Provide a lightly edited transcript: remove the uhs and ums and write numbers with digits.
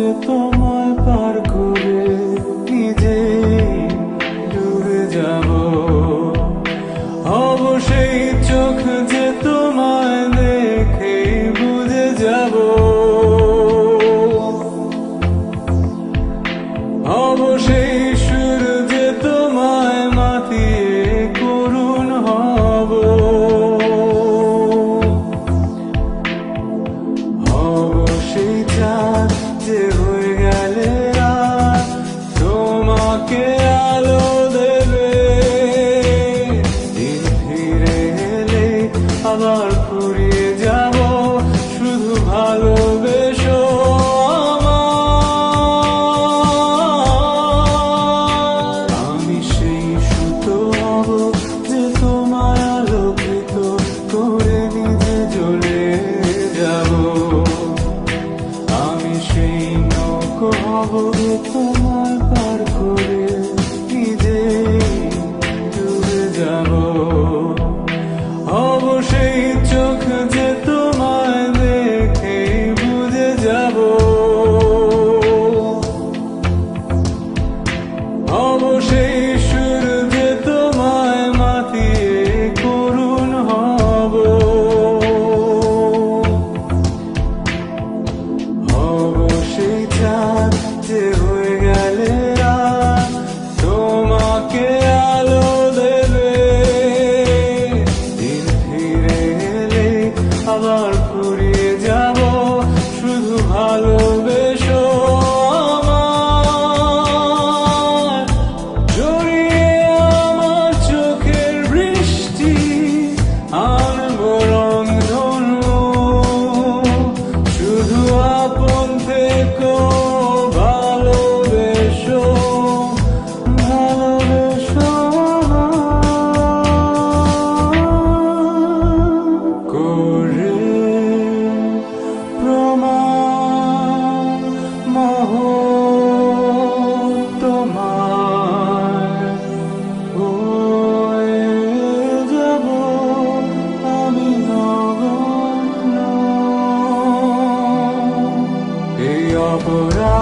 যে তোমায় পার করে নিজে ডুবে যাব। অবশ্যই চোখ যে তোমায় দেখে বুঝে যাব। অবশ্যই সুর যে তোমায় মাতিয়ে করুণ হব। অবশ্যই চাঁদ যে হয়ে গেলে রাত তোমাকে আলো দেবে। দিন ফিরে এলে আবার ফুরিয়ে যাব, শুধু ভালোবেসো আমায়। আমি সেই সুতো হব যে তোমায় আলোকিত করে নিজে জ্বলে যাব। আমি সেই নৌকো হব যে তোমায় পার করে নিজে ডুবে যাব। অবশ্যই চোখ যে তোমায় দেখে বুঝে যাব। অবশ্যই সুর যে তোমায় মাতিয়ে করুণ হব। অবশ্যই চাঁদ যে হয়ে গেলে রাত তোমাকে আলো দেবে। দিন ফিরে এলে আবার ফুরিয়ে যাব, শুধু ভালোবেসো আমায়। জড়িয়ে আমার চোখের বৃষ্টি আনবো রংধনু, শুধু আপন থেকো ভালোবেসো ভালোবেসো করে প্রমাণ মহৎ তোমার হয়ে যাব আমি নগণ্য। এই অপরাধ